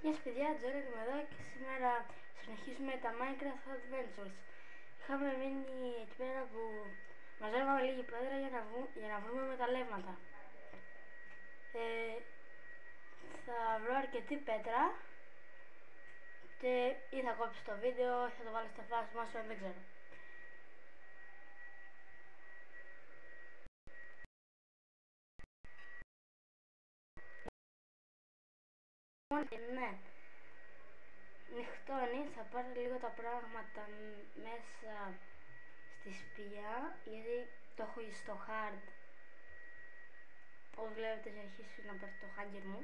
Γεια σας παιδιά, Τζόρι είμαι εδώ και σήμερα συνεχίζουμε τα Minecraft Adventures. Είχαμε μείνει εκεί πέρα που μαζεύαμε λίγη πέτρα για να βρούμε μεταλλεύματα. Θα βρω αρκετή πέτρα και ή θα κόψω το βίντεο ή θα το βάλω στα flash, δεν ξέρω. Ναι, νυχτώνει, θα πάρω λίγο τα πράγματα μέσα στη σπηλιά γιατί το έχω στο hard. Όπως βλέπετε έχει αρχίσει να παίρνει το hanger μου.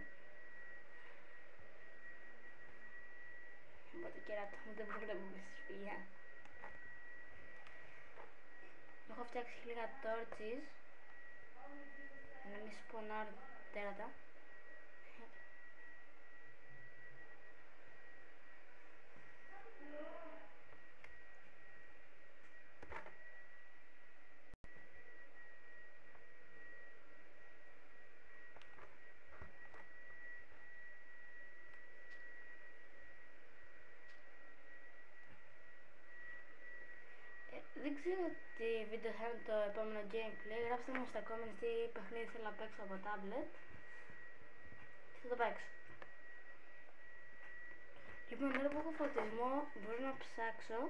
Οπότε κεράτα μου δεν βλέπουμε στη σπηλιά. Έχω φτιάξει λίγα torches για να μην σπονάρω τέρατα. Δεν ξέρω τι βίντεο θα είναι το επόμενο gameplay. Γράψτε μου στα comments τι παιχνίδι θέλω να παίξω από tablet και θα το παίξω. Λοιπόν, τώρα που έχω φωτισμό μπορώ να ψάξω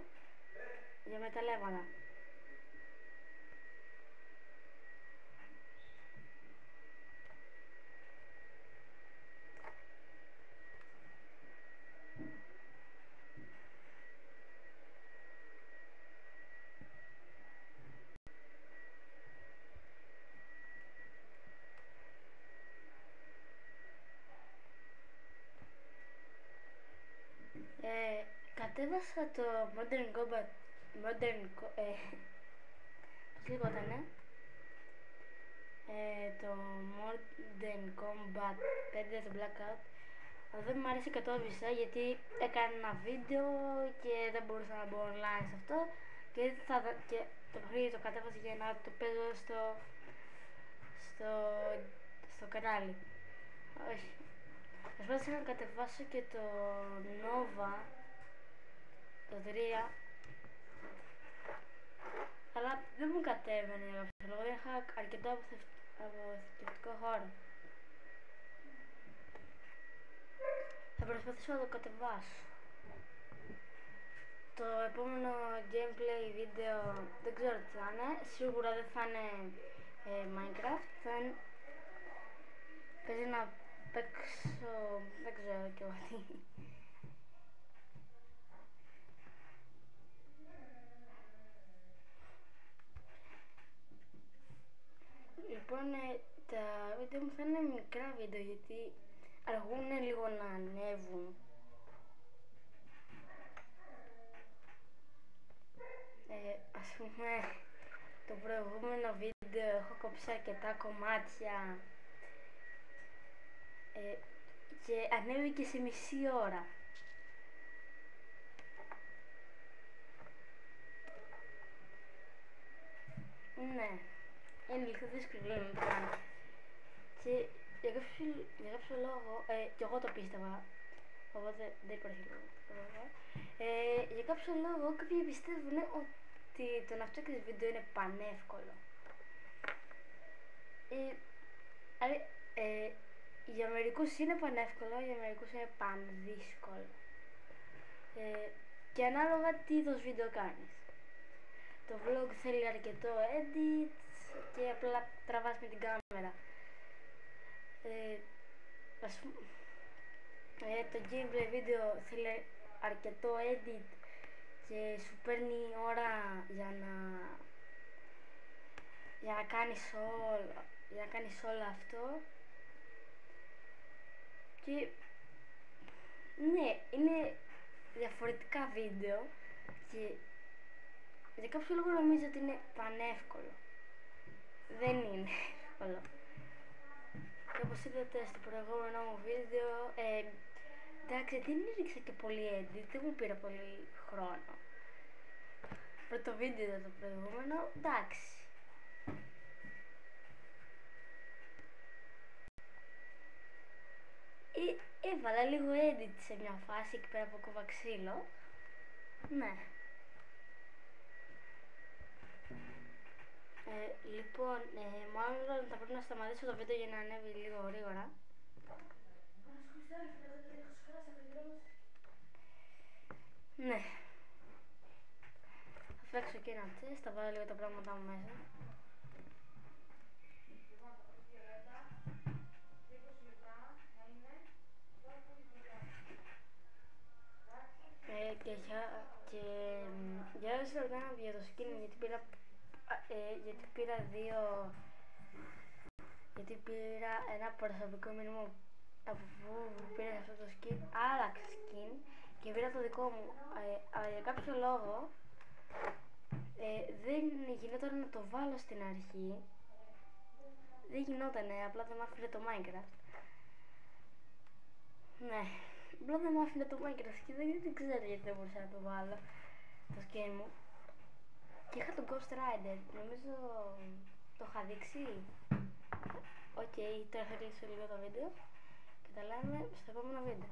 για μεταλλεύματα. Κατέβασα το Modern Combat, πώς λεγότανε, το Modern Combat 5 The Blackout, αλλά δεν μου αρέσει και το έβησα γιατί έκανα ένα βίντεο και δεν μπορούσα να μπω online σε αυτό και το παιχνίδι το κατέβασα για να το παίζω στο κανάλι. Όχι. Προσπάθησα να κατεβάσω και το Nova το 3, αλλά δεν μου κατέβαινε για κάποιο λόγο, δεν είχα αρκετό αποθηκευτικό χώρο. Θα προσπαθήσω να το κατεβάσω. Το επόμενο gameplay βίντεο δεν ξέρω τι θα είναι, σίγουρα δεν θα είναι Minecraft, θα είναι, παίζει να παίξω, δεν ξέρω και εγώ τι. Λοιπόν, τα βίντεο μου θα είναι μικρά βίντεο γιατί αργούν λίγο να ανέβουν. Ας πούμε, το προηγούμενο βίντεο έχω κόψει αρκετά κομμάτια και ανέβηκε σε μισή ώρα. Ναι, είναι λίγο δύσκολο να το κάνω. Και για κάποιο λόγο, και εγώ το πίστευα, οπότε δεν υπάρχει λόγο. Για κάποιο λόγο κάποιοι πιστεύουν ότι το να φτιάξεις βίντεο είναι πανεύκολο. Για μερικούς είναι πανεύκολο, για μερικούς είναι πανδύσκολο. Και ανάλογα τι είδος βίντεο κάνεις. Το vlog θέλει αρκετό edit και απλά τραβάς με την κάμερα. Το gameplay βίντεο θέλει αρκετό edit και σου παίρνει ώρα για να κάνεις όλο αυτό. Και ναι, είναι διαφορετικά βίντεο και για κάποιο λόγο νομίζω ότι είναι πανεύκολο. Δεν είναι εύκολο. Και όπως είδατε στο προηγούμενο μου βίντεο, εντάξει, δεν έριξα και πολύ edit, δεν μου πήρε πολύ χρόνο. Πρώτο βίντεο ήταν το προηγούμενο, εντάξει. έβαλα λίγο edit σε μια φάση εκεί πέρα από κόβα ξύλο. Ναι. Λοιπόν, μάλλον θα πρέπει να σταματήσω το βίντεο για να ανέβει λίγο γρήγορα. Ναι. Θα φτιάξω και ένα chest, θα βάλω λίγο τα πράγματα μου μέσα. Και για όσοι ρωτάνε για το skin γιατί πήρα ένα προσωπικό μήνυμα από πού πήρα αυτό το skin, άλλαξα skin και πήρα το δικό μου, αλλά για κάποιο λόγο δεν γινόταν να το βάλω στην αρχή, δεν γινότανε, απλά δεν μ' άφηνε το Minecraft. Ναι, απλά δεν μ' άφηνε το Minecraft και δεν ξέρω γιατί δεν μπορούσα να το βάλω το skin μου. Και είχα τον Ghost Rider, νομίζω το είχα δείξει. Οκ, τώρα θα κλείσω λίγο το βίντεο και τα λέμε στο επόμενο βίντεο.